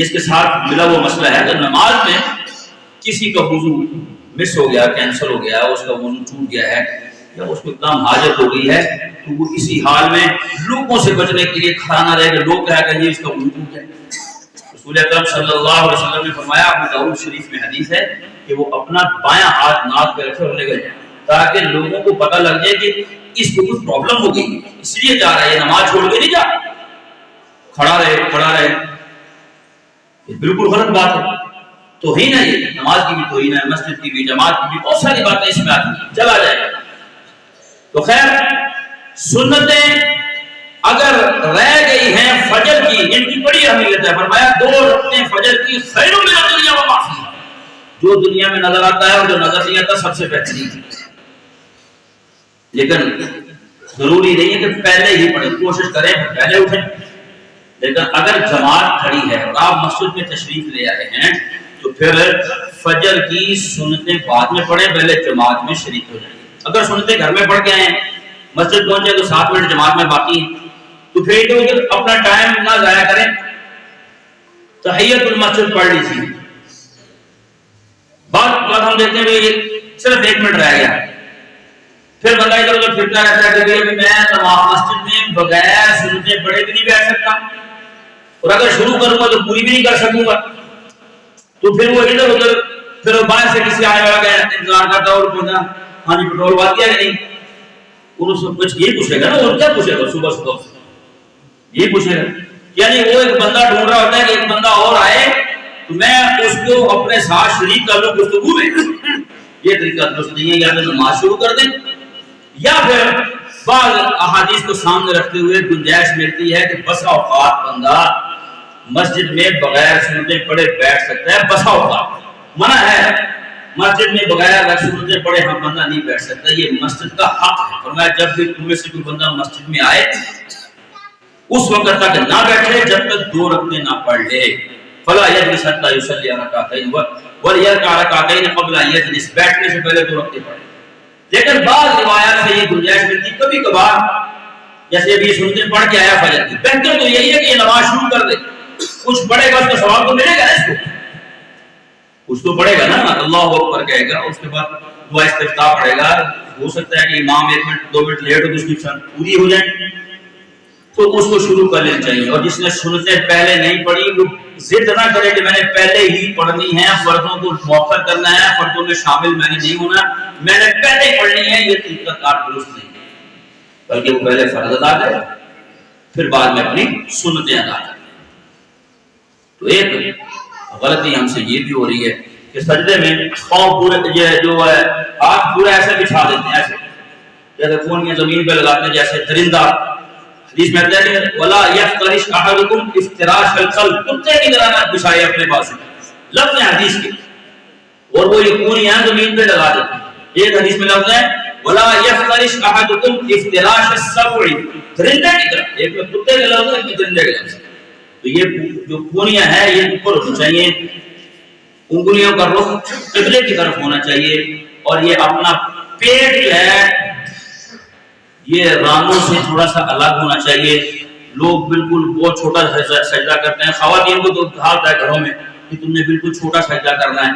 اس کے ساتھ ملا وہ مسئلہ ہے، اگر نماز میں کسی کا وضو مس ہو گیا، کینسل ہو گیا، اس کا وضو ٹوٹ گیا ہے یا اس کو اتنا حاجت ہو گئی ہے تو وہ اسی حال میں لوگوں سے بچنے کے لیے کھڑا نہ رہے کہ لوگ کہا کہ یہ اس کا وضو ٹوٹ گیا. رسول اکرم صلی اللہ علیہ وسلم نے فرمایا، ابو داؤد شریف میں حدیث ہے کہ وہ اپنا بایاں ہاتھ ناک پہ رکھے اور لے گئے تاکہ لوگوں کو پتہ لگ جائے کہ اس کو کچھ پرابلم ہو گئی، اس لیے جا رہا ہے، نماز چھوڑ کے نہیں جا. کھڑا رہے یہ بالکل غلط بات ہے. توہین ہے، یہ نماز کی بھی توہین ہے، مسجد کی بھی، جماعت کی بھی، بہت ساری باتیں اس میں آتی ہیں. چلا جائے گا. تو خیر سنتیں اگر رہ گئی ہیں فجر کی، ان کی بڑی اہمیت ہے. فرمایا دو رکعتیں فجر کی خیر من الدنیا وما فیہا، جو دنیا میں نظر آتا ہے اور جو نظر نہیں آتا سب سے بہترین ہے. لیکن ضروری نہیں ہے کہ پہلے ہی پڑھیں، کوشش کریں پہلے اٹھیں. لیکن اگر جماعت کھڑی ہے اور آپ مسجد میں تشریف لے آئے ہیں تو پھر فجر کی سنتیں بعد میں پڑھیں، پہلے جماعت میں شریک ہو جائیں۔ اگر سنتیں گھر میں پڑھ کے آئے ہیں، مسجد پہنچے تو 7 منٹ جماعت میں باقی ہیں، تو پھر اپنا ٹائم نہ ضائع کریں، تحیت المسجد پڑھ لی تھی، بعد ہم دیکھتے ہیں کہ صرف 1 منٹ رہ گیا، پھر بندہ ادھر ادھر پھرتا رہتا ہے کہ میں مسجد میں بغیر سنتیں پڑھے بھی نہیں بیٹھ سکتا، اور اگر شروع کروں گا تو پوری بھی نہیں کر سکوں گا، تو پھر وہ ادھر ادھر پھر باہر سے کسی آنے والا کا انتظار کرتا اور پوچھنا ہاں جی پیٹرول بات کیا کہ نہیں، ان سے کچھ یہ پوچھے گا نا، اور کیا پوچھے گا صبح صبح یہ پوچھے گا، یعنی وہ ایک بندہ ڈھونڈ رہا ہوتا ہے کہ ایک بندہ اور آئے تو میں اس کو اپنے ساتھ شریک کر لوں گفتگو میں، یہ طریقہ درست نہیں ہے، یا تو نماز شروع کر دیں یا پھر بعض احادیث کو سامنے رکھتے ہوئے گنجائش ملتی ہے کہ بسا اوقات بندہ مسجد میں بغیر سنتیں پڑھے بیٹھ سکتا ہے، بسا اوقات منع ہے مسجد میں بغیر سنتیں پڑھے ہم بندہ نہیں بیٹھ سکتا، یہ مسجد کا حق ہے، فرمایا جب بھی تم میں سے کوئی بندہ مسجد میں آئے اس وقت تک نہ بیٹھے جب تک 2 رکعتیں نہ پڑھ لے، فلا یجلس حتی یصلی رکعتین ولیرکع رکعتین قبل ان یجلس، بیٹھنے سے پہلے 2 رکعتیں پڑھے۔ لیکن بعض روایات سے یہ گنجائش ملتی کبھی کبھار، جیسے ابھی سنتیں پڑھ کے آیا فجر کی، بہتر تو یہی ہے کہ یہ نماز شروع کر دے، کچھ پڑھے گا اس کا ثواب تو ملے گا نا، اس کو کچھ تو پڑھے گا نا، اللہ اکبر کہے گا، اس کے بعد دعا استفتاح پڑھے گا، ہو سکتا ہے کہ امام 1 منٹ 2 منٹ لیٹ ہو تو اس کی پوری ہو جائے، تو اس کو شروع کر لینی چاہیے۔ اور جس نے سنتیں پہلے نہیں پڑھی وہ ضد نہ کرے کہ میں نے پہلے ہی پڑھنی ہے، فرضوں کو مؤخر کرنا ہے، فرضوں میں شامل میں نے نہیں ہونا، میں نے پہلے پڑھنی ہے، یہ طریقہ کار درست نہیں ہے، بلکہ وہ پہلے فرض ادا کرے پھر بعد میں اپنی سنتیں ادا کرے۔ تو ایک غلطی ہم سے یہ بھی ہو رہی ہے کہ سجدے میں پاؤں پورے یہ جو ہے ہاتھ پورے ایسے بچھا دیتے ہیں، ایسے جیسے کونیاں زمین پہ لگاتے ہیں جیسے درندہ، حدیث میں آتا ہے کہ ولا یفترش احدکم افتراش القلب، کتے کی طرح نہ بچھائے اپنے پاس، لفظ ہے حدیث کے، اور وہ یہ کونیاں زمین پہ لگا دیتے ہیں۔ ایک حدیث میں لفظ ہے ولا یفترش احدکم افتراش السبع، درندے کی طرح، ایک میں کتے کے لفظ ہے ایک میں درندے کے لفظ ہے، تو یہ جو کونیاں ہیں یہ اوپر ہونی چاہیے، انگلیوں کا رخ قبلے کی طرف ہونا چاہیے، اور یہ اپنا پیٹ جو ہے یہ رانوں سے تھوڑا سا الگ ہونا چاہیے۔ لوگ بالکل بہت چھوٹا سجدہ کرتے ہیں، خواتین کو تو کہا ہے گھروں میں کہ تم نے بالکل چھوٹا سجدہ کرنا ہے،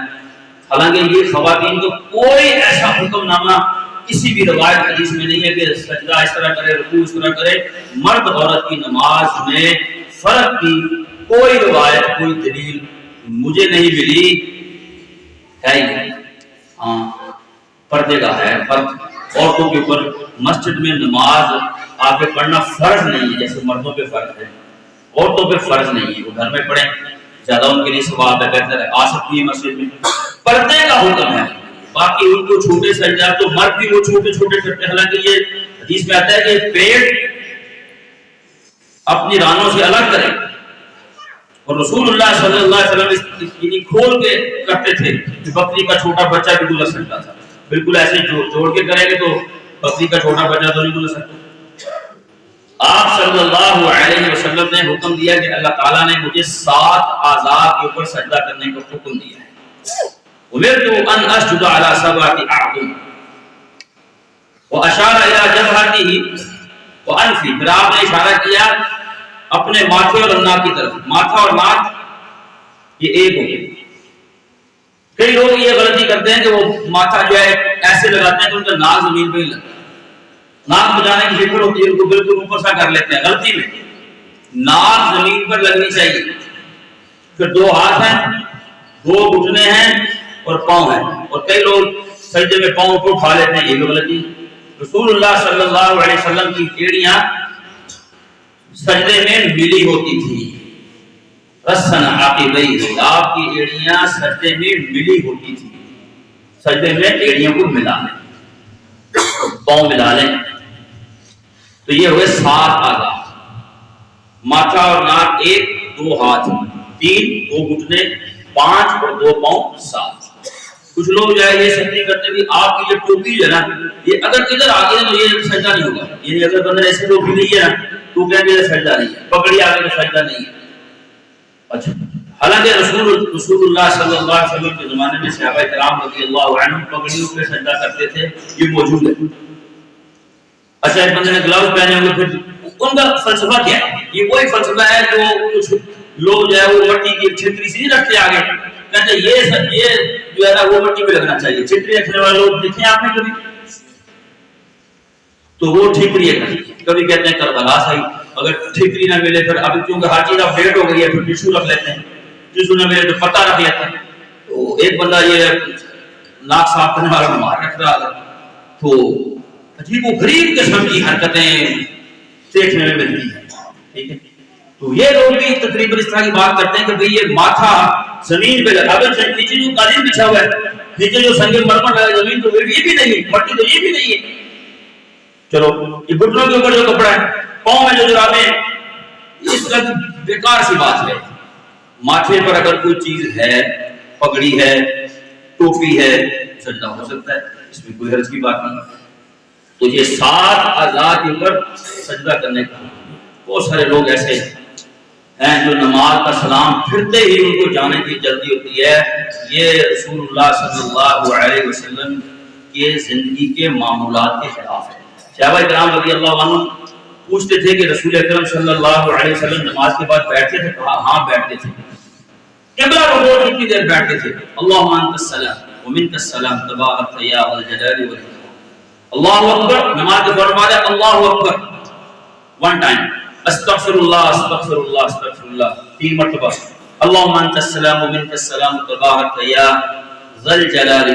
حالانکہ یہ خواتین کو کوئی ایسا حکم نامہ کسی بھی روایت حدیث میں نہیں ہے کہ سجدہ اس طرح کرے، رکوع اس طرح کرے۔ مرد عورت کی نماز میں فرق کی کوئی روایت کوئی دلیل مجھے نہیں ملی ہے، ہاں پردے کا ہے فرق، عورتوں کے اوپر مسجد میں نماز آپ پہ پڑھنا فرض نہیں ہے، جیسے مردوں پہ فرض ہے عورتوں پہ فرض نہیں ہے، وہ گھر میں پڑھیں زیادہ ان کے لیے ثواب ہے، بہتر ہے، آ سکتی ہے مسجد میں، پردے کا حکم ہے۔ باقی ان کو چھوٹے سجدہ تو مرد بھی وہ چھوٹے چھوٹے کرتے ہیں، حالانکہ یہ حدیث میں آتا ہے کہ پیٹ اپنی رانوں سے الگ کرے، اور رسول اللہ صلی اللہ علیہ وسلم یعنی کھول کے کرتے تھے کہ بکری کا چھوٹا بچہ بھی گزر سکتا تھا، بالکل ایسے جوڑ کے کریں گے تو بکری کا چھوٹا بچہ تو نہیں گزر سکتا۔ آپ صلی اللہ علیہ وسلم نے حکم دیا کہ اللہ تعالیٰ نے مجھے 7 اعضاء کے اوپر سجدہ کرنے کا حکم دیا ہے، امرت ان اسجد علی 7 اعظم، واشار الی جبهته وانفی، پھر آپ نے اشارہ کیا اپنے ماتھے اور ناک کی طرف، ماتھا اور ناک یہ ایک ہو گئے۔ کئی لوگ یہ غلطی کرتے ہیں کہ وہ ماتھا جو ہے ایسے لگاتے ہیں کہ ان کا ناک زمین پہ ہی لگتا ہے، ناک بجانے کی فکر ہوتی ہے ان کو بالکل اوپر سا کر لیتے ہیں، غلطی میں ناک زمین پر لگنی چاہیے۔ پھر 2 ہاتھ ہیں، 2 گھٹنے ہیں اور پاؤں ہیں، اور کئی لوگ سجدے میں پاؤں کو اٹھا لیتے ہیں، یہ بھی غلطی۔ رسول اللہ صلی اللہ علیہ وسلم کی ایڑیاں سجدے میں ملی ہوتی تھی، رسن عقبیہ، آپ کی ایڑیاں سجدے میں ملی ہوتی تھی، سجدے میں ایڑیوں کو ملا لیں، پاؤں ملا لیں، تو یہ ہوئے 7 اعضاء، ماتھا اور ناک 1، 2 ہاتھ 3، 2 گھٹنے 5 اور 2 پاؤں 7۔ کچھ لوگ جو ہے یہ سجدے کرتے بھی آپ کی جو ٹوپی ہے نا، یہ اگر ادھر آ گیا تو یہ سجدہ نہیں ہوگا، یعنی اگر بندہ ایسے ٹوپی نہیں ہے نا تو کہیں گے سجدہ نہیں ہے، پگڑی آگے تو سجدہ نہیں ہے۔ اچھا حالانکہ رسول اللہ صلی اللہ علیہ وسلم کے زمانے میں صحابہ کرام رضی اللہ عنہم پگڑیوں پہ سجدہ کرتے تھے، یہ موجود ہے۔ اچھا ایک بندے نے گلاؤز پہنے ہوئے، پھر ان کا فلسفہ کیا ہے؟ یہ وہی فلسفہ ہے جو کچھ لوگ جو ہے وہ مٹی کی چھتری سی رکھتے آگے، کہتے ہیں یہ جو ہے نا وہ مٹی پہ لگنا چاہیے۔ چھتری رکھنے والے لوگ دیکھیں آپ نے کبھی؟ تو وہ ٹھیکری ہے، کبھی کہتے ہیں کربلا صحیح، اگر ٹھیکری نہ ملے پھر ابھی کیونکہ ہر چیز اب ڈیٹ ہو گئی ہے، پھر ٹیشو رکھ لیتے ہیں، ٹیشو نہ ملے تو پتہ رکھ لیتے ہیں۔ تو ایک بندہ یہ ناک صاف کرنے والا بیمار رکھ رہا تھا، تو عجیب و غریب قسم کی حرکتیں دیکھنے میں ملتی ہیں، ٹھیک ہے۔ تو یہ لوگ بھی تقریباً اس طرح کی بات کرتے ہیں کہ بھئی یہ ماتھا زمین پہ لگا، نیچے جو قالین بچھا ہوا ہے، نیچے جو سنگ مرمر لگا ہے، زمین تو یہ بھی نہیں ہے، مٹی تو یہ بھی نہیں ہے۔ چلو یہ گھٹنوں کے اوپر جو کپڑا ہے، پاؤں میں جو جرابیں ہیں، اس طرح کی بیکار سی بات ہے۔ ماتھے پر اگر کوئی چیز ہے، پگڑی ہے، ٹوپی ہے، سجدہ ہو سکتا ہے، اس میں کوئی حرج کی بات نہیں۔ تو یہ 7 اعضاء کے اوپر سجدہ کرنے کا، بہت سارے لوگ ایسے ہیں جو نماز کا سلام پھرتے ہی ان کو جانے کی جلدی ہوتی ہے۔ یہ رسول اللہ صلی اللہ علیہ وسلم کے زندگی کے معمولات کے خلاف ہے۔ صحابہ کرام رضی اللہ عنہ پوچھتے تھے کہ رسول اکرم صلی اللہ علیہ وسلم نماز کے بعد بیٹھتے تھے؟ کہا ہاں بیٹھتے تھے۔ قبلہ کو کتنی دیر بیٹھتے تھے؟ اللہم انت السلام ومنک السلام تبارک یا ذا الجلال والاکرام۔ اللہ اکبر، نماز کے فوراً بعد اللہ اکبر 1 ٹائم، استغفر اللہ استغفر اللہ استغفر اللہ 3 مرتبہ، اللہم انت السلام ومنک السلام تبارک یا ذا الجلال،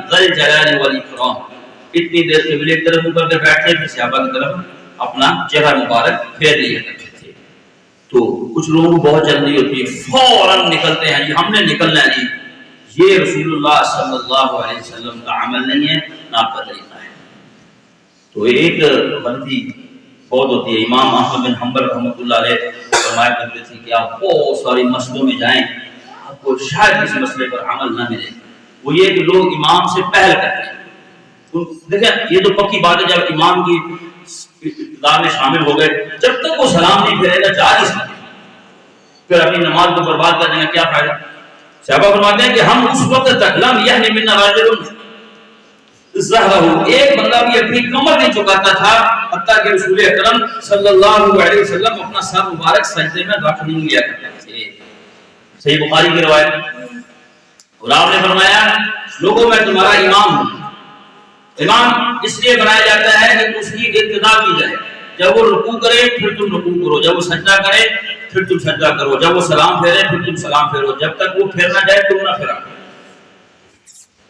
ذا الجلال والاکرام۔ اتنی دیر قبلے کی طرف کر کے بیٹھتے تھے، صحابہ کی طرف اپنا چہرہ مبارک پھیر لیا کرتے تھے۔ تو کچھ لوگوں کو بہت جلدی ہوتی ہے، فوراً نکلتے ہیں جی ہم نے نکلنا ہے جی۔ یہ رسول اللہ صلی اللہ علیہ وسلم کا عمل نہیں ہے، نہ آپ کا طریقہ ہے۔ تو ایک غلطی بہت ہوتی ہے۔ امام احمد بن حنبل رحمۃ اللہ علیہ فرمایا کرتے تھے کہ آپ بہت ساری مسجدوں میں جائیں، آپ کو شاید اس مسئلے پر عمل نہ ملے، وہ یہ کہ لوگ امام سے پہل کرتے ہیں۔ دیکھیں یہ تو پکی بات ہے، جب امام کی ابتدا میں شامل ہو گئے، جب تک وہ سلام نہیں پھیرے گا جا نہیں سکتے، پھر اپنی نماز کو برباد کرنے کا کیا فائدہ؟ صحابہ فرماتے ہیں کہ ہم اس وقت تک لم یہن منا راجل ظہرہ، ایک بندہ بھی اپنی کمر نہیں چکاتا تھا حتیٰ کہ رسول اکرم صلی اللہ علیہ وسلم اپنا سر مبارک سجدے میں رکھ نہیں لیا کرتے تھے۔ صحیح بخاری کی روایت۔ اور آپ نے فرمایا لوگوں میں تمہارا امام ہوں۔ امام اس لیے بنایا جاتا ہے کہ اس کی اقتداء کی جائے، جب وہ رکوع کرے پھر تم رکوع کرو، جب وہ سجدہ کرے پھر تم سجدہ کرو، جب وہ سلام پھیرے پھر تم سلام پھیرو، جب تک وہ پھیر نہ جائے تم نہ پھیرا۔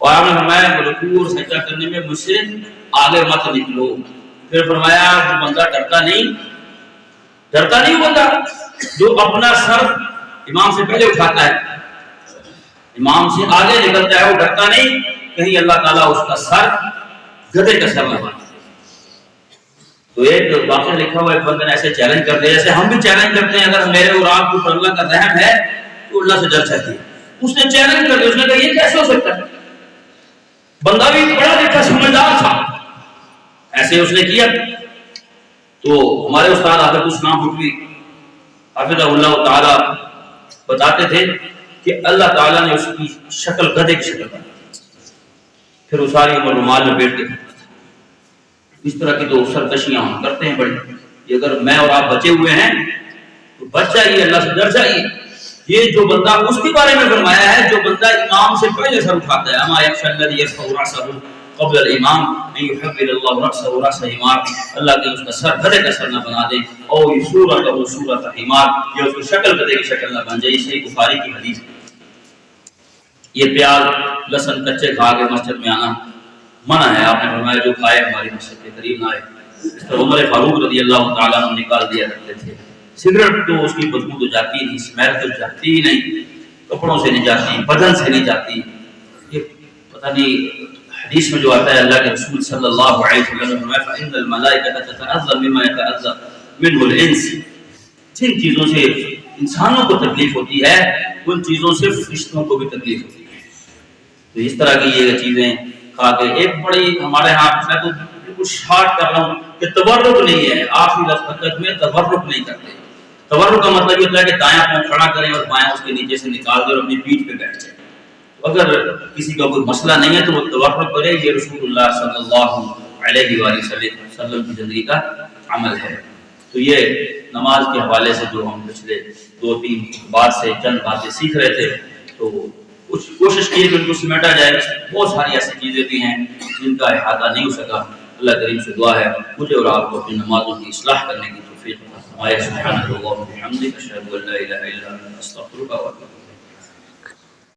اور آپ نے فرمایا رکوع اور سجدہ کرنے میں مجھ سے آگے مت نکلو۔ پھر فرمایا وہ بندہ ڈرتا نہیں بندہ جو اپنا سر امام سے پہلے اٹھاتا ہے، امام سے آگے نکلتا ہے، وہ ڈرتا نہیں کہیں اللہ تعالیٰ اس کا سر گدھے کا سر لگا۔ تو ایک واقعہ لکھا ہوا ہے، ایک بندے نے ایسے چیلنج کر دیا جیسے ہم بھی چیلنج کرتے ہیں، اگر میرے اور آپ کو اللہ کا رحم ہے تو اللہ سے ڈر چاہیے۔ اس نے چیلنج کر دیا، اس نے کہا یہ کیسے ہو سکتا ہے؟ بندہ بھی پڑھا لکھا سمجھدار تھا، ایسے اس نے کیا۔ تو ہمارے استاد حافظ اسلام بھٹوی حافظ اللہ تعالیٰ بتاتے تھے کہ اللہ تعالیٰ نے اس کی شکل گدھے کی شکل بنا دی، پھر وہ ساری عمر رومال لپیٹ کے کرتا تھا۔ اس طرح کی تو سرکشیاں ہم کرتے ہیں بڑی، کہ اگر میں اور آپ بچے ہوئے ہیں تو بچ جائیے، اللہ سے ڈر جائیے۔ یہ جو بندہ اس کے بارے میں فرمایا ہے جو بندہ امام سے پہلے سر اٹھاتا ہے، اما یخشى الذی یرفع رأسہ قبل الامام ان یحول اللہ رأسہ رأس حمار، اللہ کے اس کا سر گدھے کا سر نہ بنا دے، اور یہ صورت وہ صورت حمار، یہ اس کی شکل گدھے کی شکل نہ بن جائے۔ صحیح بخاری کی حدیث۔ یہ پیاز لہسن کچے کھا کے مسجد میں آنا منع ہے، آپ نے فرمایا جو کھائے ہماری مسجد کے قریب نہ آئے۔ اس طرح عمر فاروق رضی اللہ تعالیٰ عنہ نکال دیا کرتے تھے۔ سگریٹ تو اس کی بدبو تو جاتی نہیں، اسمیل تو جاتی ہی نہیں، کپڑوں سے نہیں جاتی، بدن سے نہیں جاتی۔ یہ پتہ نہیں حدیث میں جو آتا ہے اللہ کے رسول صلی اللہ علیہ وسلم نے فرمایا فإن الملائکۃ تتعظم مما يتعظم منه الانس، جن چیزوں سے انسانوں کو تکلیف ہوتی ہے ان چیزوں سے فرشتوں کو بھی تکلیف ہوتی ہے۔ تو اس طرح کی یہ چیزیں کھا کے ایک بڑی ہمارے ہاں، میں تو بالکل شارٹ کر رہا ہوں کہ تبرک نہیں ہے، آخری وقت میں تبرک نہیں کرتے۔ تورک کا مطلب یہ ہوتا ہے کہ دایاں پاؤں کھڑا کریں اور بایاں اس کے نیچے سے نکال دیں اور اپنی پیٹھ پہ بیٹھ جائیں. اگر کسی کا کوئی مسئلہ نہیں ہے تو وہ تورک کرے. یہ رسول اللہ صلی اللہ علیہ وآلہ وسلم کی زندگی کا عمل ہے. تو یہ نماز کے حوالے سے جو ہم پچھلے 2-3 بات سے چند باتیں سیکھ رہے تھے تو کچھ کوشش کی کہ ان کو سمیٹا جائے. بہت ساری ایسی چیزیں بھی ہیں جن کا احاطہ نہیں ہو سکا. اللہ کریم سے دعا ہے مجھے اور آپ کو اپنی نمازوں کی اصلاح کرنے کی توفیق عطا فرمائے. سبحانک اللہم و بحمدک اشہد ان لا الہ الا انت استغفرک و اتوب الیک.